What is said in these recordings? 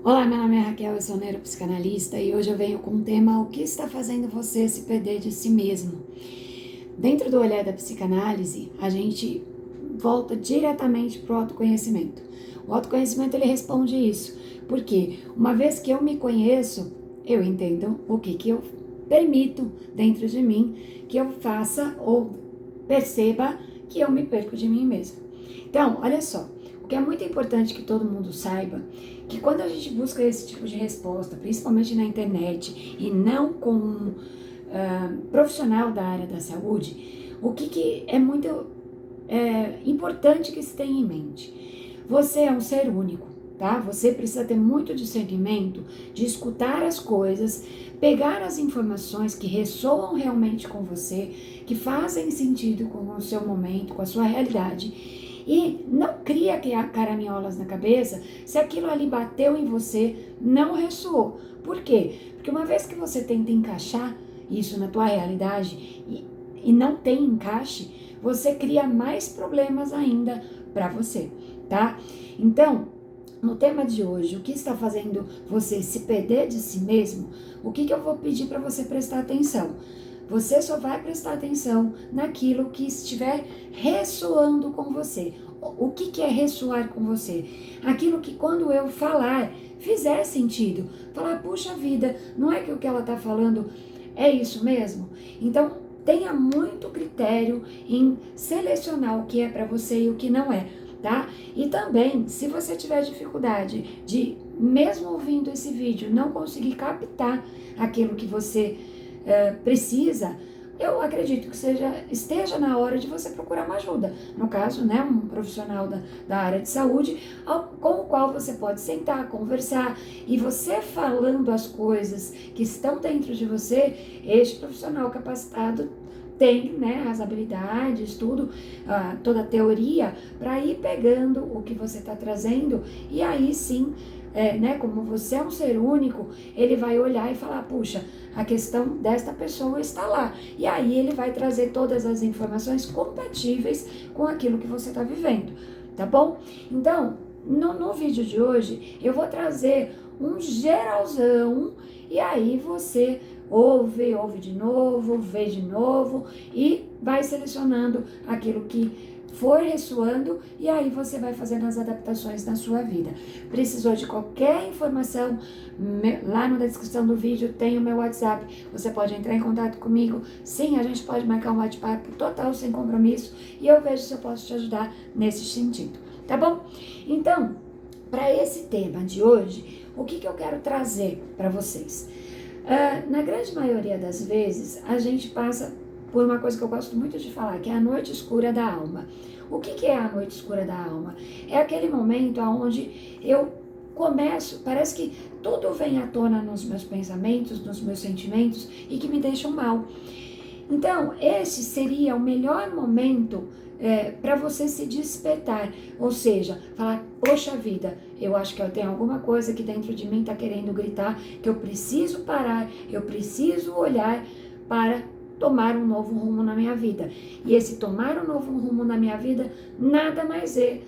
Olá, meu nome é Raquel, eu sou neuropsicanalista e hoje eu venho com o tema: o que está fazendo você se perder de si mesmo? Dentro do olhar da psicanálise, a gente volta diretamente para o autoconhecimento. O autoconhecimento, ele responde isso, porque uma vez que eu me conheço, eu entendo o que eu permito dentro de mim que eu faça ou perceba que eu me perco de mim mesma. Então, olha só, o que é muito importante que todo mundo saiba, que quando a gente busca esse tipo de resposta, principalmente na internet, e não com um profissional da área da saúde, o que é muito importante que se tenha em mente. Você é um ser único, tá? Você precisa ter muito discernimento de escutar as coisas, pegar as informações que ressoam realmente com você, que fazem sentido com o seu momento, com a sua realidade. E não cria caraminholas na cabeça se aquilo ali bateu em você, não ressoou. Por quê? Porque uma vez que você tenta encaixar isso na tua realidade e não tem encaixe, você cria mais problemas ainda para você, tá? Então, no tema de hoje, o que está fazendo você se perder de si mesmo? O que eu vou pedir para você prestar atenção? Você só vai prestar atenção naquilo que estiver ressoando com você. O que é ressoar com você? Aquilo que quando eu falar, fizer sentido. Falar, puxa vida, não é que o que ela está falando é isso mesmo? Então, tenha muito critério em selecionar o que é para você e o que não é, tá? E também, se você tiver dificuldade de, mesmo ouvindo esse vídeo, não conseguir captar aquilo que você precisa, eu acredito que esteja na hora de você procurar uma ajuda. No caso, né, um profissional da área de saúde, com o qual você pode sentar, conversar, e você falando as coisas que estão dentro de você, este profissional capacitado tem, né, as habilidades, tudo, toda a teoria, para ir pegando o que você está trazendo, e aí sim, né, como você é um ser único, ele vai olhar e falar, puxa, a questão desta pessoa está lá. E aí ele vai trazer todas as informações compatíveis com aquilo que você está vivendo, tá bom? Então, no vídeo de hoje, eu vou trazer um geralzão, e aí você ouve de novo, vê de novo, e vai selecionando aquilo que for ressoando, e aí você vai fazendo as adaptações na sua vida. Precisou de qualquer informação, lá na descrição do vídeo tem o meu WhatsApp, você pode entrar em contato comigo. Sim, a gente pode marcar um bate-papo total, sem compromisso, e eu vejo se eu posso te ajudar nesse sentido, tá bom? Então, para esse tema de hoje, o que eu quero trazer para vocês? Na grande maioria das vezes, a gente passa por uma coisa que eu gosto muito de falar, que é a noite escura da alma. O que é a noite escura da alma? É aquele momento onde eu começo, parece que tudo vem à tona nos meus pensamentos, nos meus sentimentos, e que me deixam mal. Então, esse seria o melhor momento para você se despertar, ou seja, falar, poxa vida, eu acho que eu tenho alguma coisa que dentro de mim está querendo gritar, que eu preciso parar, eu preciso olhar para tomar um novo rumo na minha vida. E esse tomar um novo rumo na minha vida nada mais é,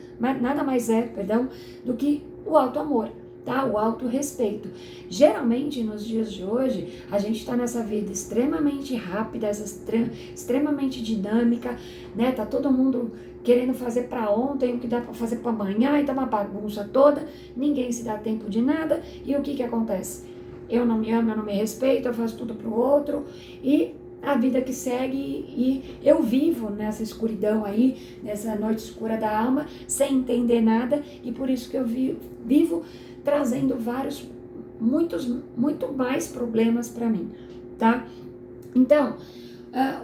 do que o auto-amor, tá? O auto-respeito. Geralmente, nos dias de hoje, a gente está nessa vida extremamente rápida, extremamente dinâmica, né? Tá todo mundo querendo fazer para ontem, o que dá para fazer para amanhã, e tá uma bagunça toda, ninguém se dá tempo de nada, e o que acontece? Eu não me amo, eu não me respeito, eu faço tudo pro outro, e a vida que segue, e eu vivo nessa escuridão aí, nessa noite escura da alma, sem entender nada, e por isso que eu vivo trazendo muito mais problemas para mim, tá? Então,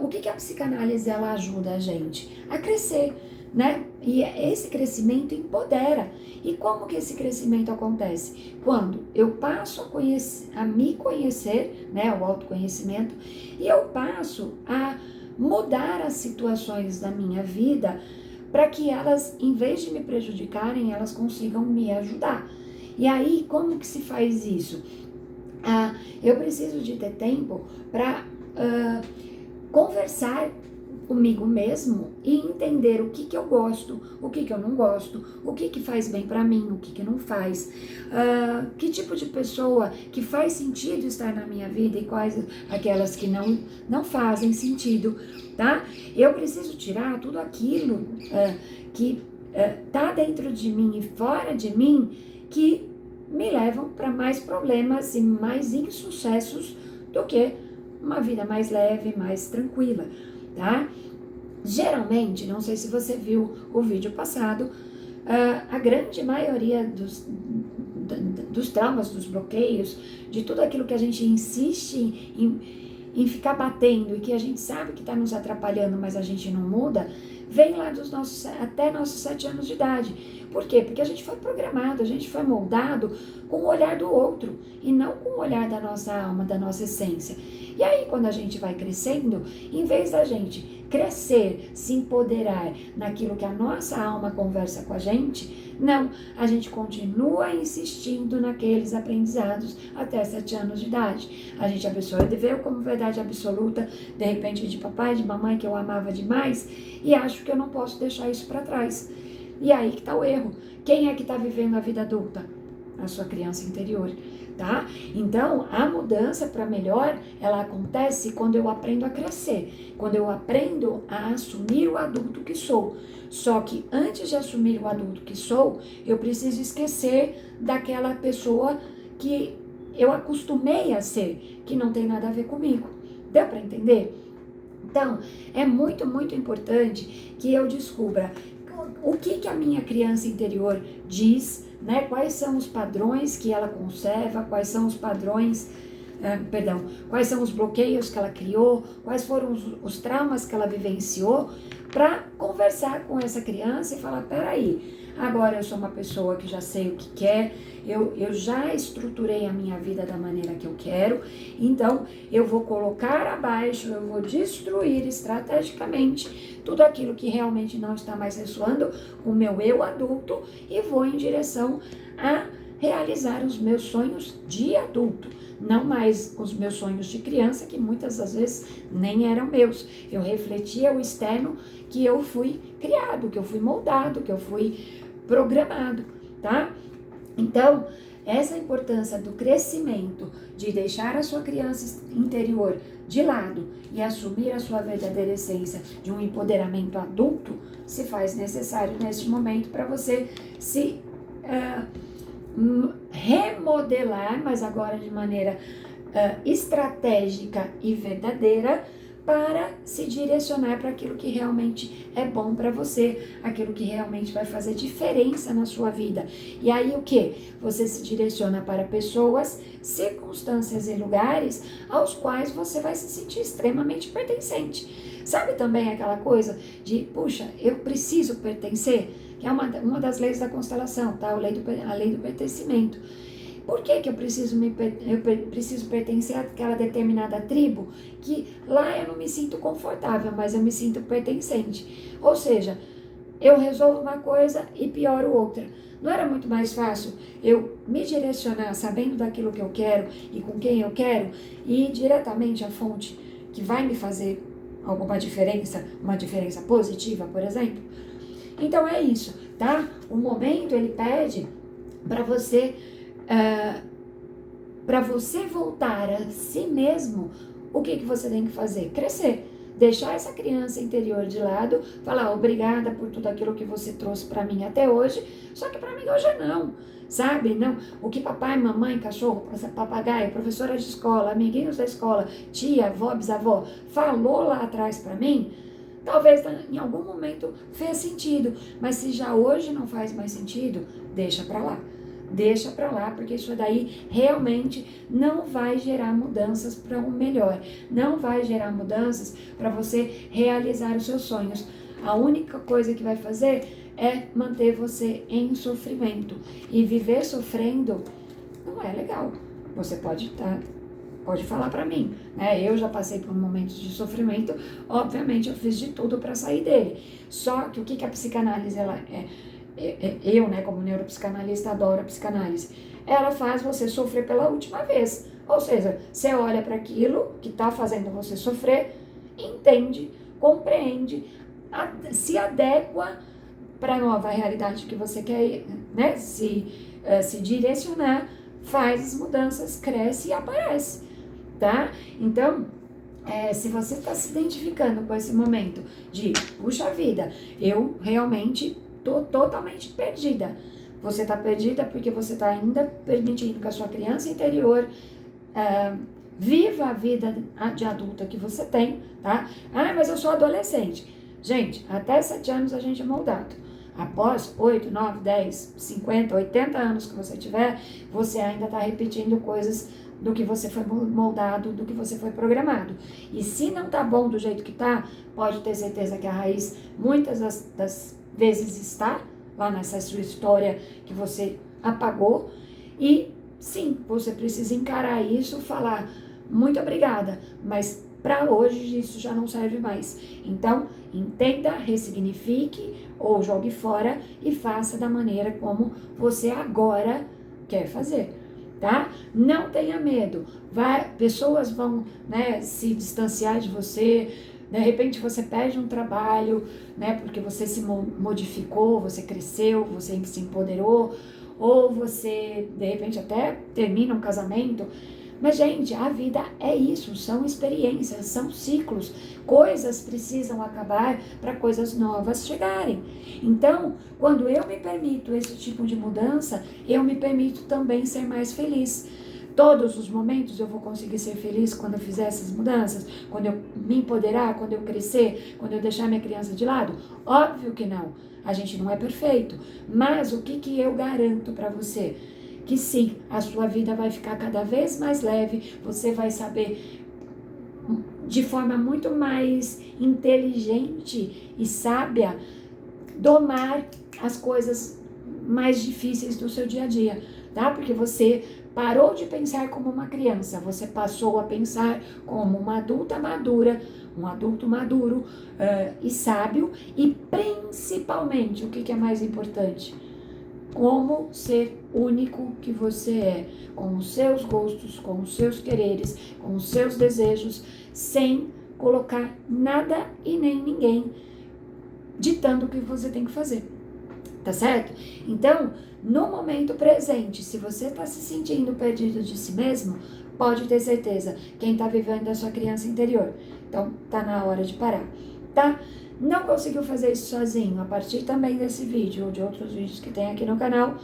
o que a psicanálise ela ajuda a gente? A crescer, né? E esse crescimento empodera. E como que esse crescimento acontece? Quando eu passo a me conhecer, né? O autoconhecimento, e eu passo a mudar as situações da minha vida para que elas, em vez de me prejudicarem, elas consigam me ajudar. E aí, como que se faz isso? Eu preciso de ter tempo para conversar comigo mesmo e entender o que que eu gosto, o que que eu não gosto, o que que faz bem para mim, o que que não faz, que tipo de pessoa que faz sentido estar na minha vida e quais aquelas que não fazem sentido, tá? Eu preciso tirar tudo aquilo que tá dentro de mim e fora de mim que me levam para mais problemas e mais insucessos do que uma vida mais leve, mais tranquila, tá? Geralmente, não sei se você viu o vídeo passado, a grande maioria dos traumas, dos bloqueios, de tudo aquilo que a gente insiste em ficar batendo e que a gente sabe que está nos atrapalhando, mas a gente não muda, vem lá até nossos 7 anos de idade. Por quê? Porque a gente foi programado, a gente foi moldado com o olhar do outro e não com o olhar da nossa alma, da nossa essência. E aí, quando a gente vai crescendo, em vez da gente crescer, se empoderar naquilo que a nossa alma conversa com a gente, não, a gente continua insistindo naqueles aprendizados até 7 anos de idade. A gente absorveu como verdade absoluta, de repente, de papai, de mamãe, que eu amava demais, e acho que eu não posso deixar isso para trás. E aí que tá o erro. Quem é que tá vivendo a vida adulta? A sua criança interior, tá? Então, a mudança para melhor, ela acontece quando eu aprendo a crescer, quando eu aprendo a assumir o adulto que sou. Só que antes de assumir o adulto que sou, eu preciso esquecer daquela pessoa que eu acostumei a ser, que não tem nada a ver comigo. Deu para entender? Então, é muito, muito importante que eu descubra o que a minha criança interior diz, né? Quais são os padrões que ela conserva, quais são os padrões, quais são os bloqueios que ela criou, quais foram os traumas que ela vivenciou, para conversar com essa criança e falar, peraí, agora eu sou uma pessoa que já sei o que quer, eu já estruturei a minha vida da maneira que eu quero, então eu vou colocar abaixo, eu vou destruir estrategicamente tudo aquilo que realmente não está mais ressoando com o meu eu adulto e vou em direção a realizar os meus sonhos de adulto, não mais os meus sonhos de criança, que muitas das vezes nem eram meus. Eu refletia o externo que eu fui criado, que eu fui moldado, que eu fui programado, tá? Então, essa importância do crescimento, de deixar a sua criança interior de lado e assumir a sua verdadeira essência de um empoderamento adulto, se faz necessário neste momento para você se remodelar, mas agora de maneira estratégica e verdadeira, para se direcionar para aquilo que realmente é bom para você, aquilo que realmente vai fazer diferença na sua vida. E aí o que? Você se direciona para pessoas, circunstâncias e lugares aos quais você vai se sentir extremamente pertencente. Sabe também aquela coisa de, puxa, eu preciso pertencer? Que é uma das leis da constelação, tá? A lei do pertencimento. Por que eu preciso pertencer àquela determinada tribo que lá eu não me sinto confortável, mas eu me sinto pertencente? Ou seja, eu resolvo uma coisa e pioro outra. Não era muito mais fácil eu me direcionar sabendo daquilo que eu quero e com quem eu quero e ir diretamente à fonte que vai me fazer alguma diferença, uma diferença positiva, por exemplo? Então é isso, tá? O momento ele pede para você voltar a si mesmo, o que você tem que fazer? Crescer. Deixar essa criança interior de lado, falar obrigada por tudo aquilo que você trouxe para mim até hoje, só que para mim hoje não, sabe? Não. O que papai, mamãe, cachorro, papagaio, professora de escola, amiguinhos da escola, tia, avó, bisavó, falou lá atrás para mim, talvez em algum momento fez sentido, mas se já hoje não faz mais sentido, deixa para lá. Deixa pra lá, porque isso daí realmente não vai gerar mudanças para o melhor. Não vai gerar mudanças para você realizar os seus sonhos. A única coisa que vai fazer é manter você em sofrimento. E viver sofrendo não é legal. Você pode falar pra mim, né? Eu já passei por momentos de sofrimento, obviamente eu fiz de tudo para sair dele. Só que o que a psicanálise ela eu, né, como neuropsicanalista, adoro a psicanálise. Ela faz você sofrer pela última vez. Ou seja, você olha para aquilo que está fazendo você sofrer, entende compreende, se adequa para a nova realidade que você quer, né, se direcionar, faz as mudanças, cresce e aparece, tá? Então, se você está se identificando com esse momento de, puxa vida, eu realmente tô totalmente perdida. Você está perdida porque você está ainda permitindo que a sua criança interior viva a vida de adulta que você tem, tá? Ah, mas eu sou adolescente. Gente, até 7 anos a gente é moldado. Após 8, 9, 10, 50, 80 anos que você tiver, você ainda está repetindo coisas do que você foi moldado, do que você foi programado. E se não tá bom do jeito que tá, pode ter certeza que a raiz, muitas das vezes, está lá nessa sua história que você apagou. E sim, você precisa encarar isso, falar muito obrigada, mas para hoje isso já não serve mais. Então, entenda, ressignifique ou jogue fora e faça da maneira como você agora quer fazer, tá? Não tenha medo. Pessoas vão, né, se distanciar de você. De repente você perde um trabalho, né, porque você se modificou, você cresceu, você se empoderou, ou você, de repente, até termina um casamento. Mas, gente, a vida é isso, são experiências, são ciclos. Coisas precisam acabar para coisas novas chegarem. Então, quando eu me permito esse tipo de mudança, eu me permito também ser mais feliz. Todos os momentos eu vou conseguir ser feliz quando eu fizer essas mudanças? Quando eu me empoderar, quando eu crescer, quando eu deixar minha criança de lado? Óbvio que não. A gente não é perfeito. Mas o que eu garanto para você? Que sim, a sua vida vai ficar cada vez mais leve, você vai saber de forma muito mais inteligente e sábia domar as coisas mais difíceis do seu dia a dia, tá? Porque você parou de pensar como uma criança, você passou a pensar como uma adulta madura, um adulto maduro e sábio, e principalmente, o que é mais importante? Como ser único que você é, com os seus gostos, com os seus quereres, com os seus desejos, sem colocar nada e nem ninguém ditando o que você tem que fazer, tá certo? Então, no momento presente, se você está se sentindo perdido de si mesmo, pode ter certeza, quem está vivendo é a sua criança interior. Então, tá na hora de parar, tá? Não conseguiu fazer isso sozinho? A partir também desse vídeo ou de outros vídeos que tem aqui no canal,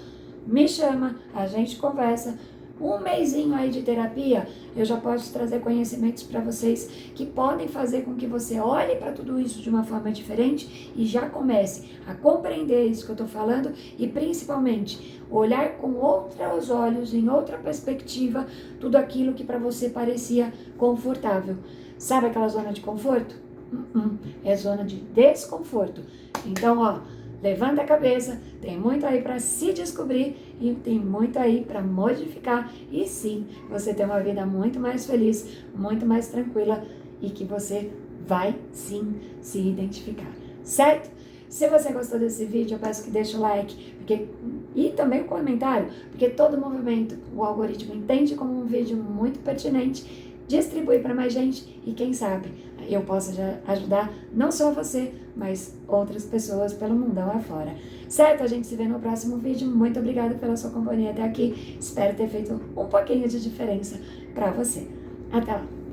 me chama, a gente conversa. Um mesinho aí de terapia, eu já posso trazer conhecimentos para vocês que podem fazer com que você olhe para tudo isso de uma forma diferente e já comece a compreender isso que eu estou falando e principalmente olhar com outros olhos, em outra perspectiva, tudo aquilo que para você parecia confortável. Sabe aquela zona de conforto? É zona de desconforto. Então, ó, levanta a cabeça, tem muito aí para se descobrir e tem muito aí para modificar. E sim, você ter uma vida muito mais feliz, muito mais tranquila e que você vai sim se identificar, certo? Se você gostou desse vídeo, eu peço que deixe o like e também o comentário, porque todo movimento o algoritmo entende como um vídeo muito pertinente, distribui para mais gente e quem sabe eu possa ajudar não só você, mas outras pessoas pelo mundão afora. Certo? A gente se vê no próximo vídeo. Muito obrigada pela sua companhia até aqui. Espero ter feito um pouquinho de diferença para você. Até lá!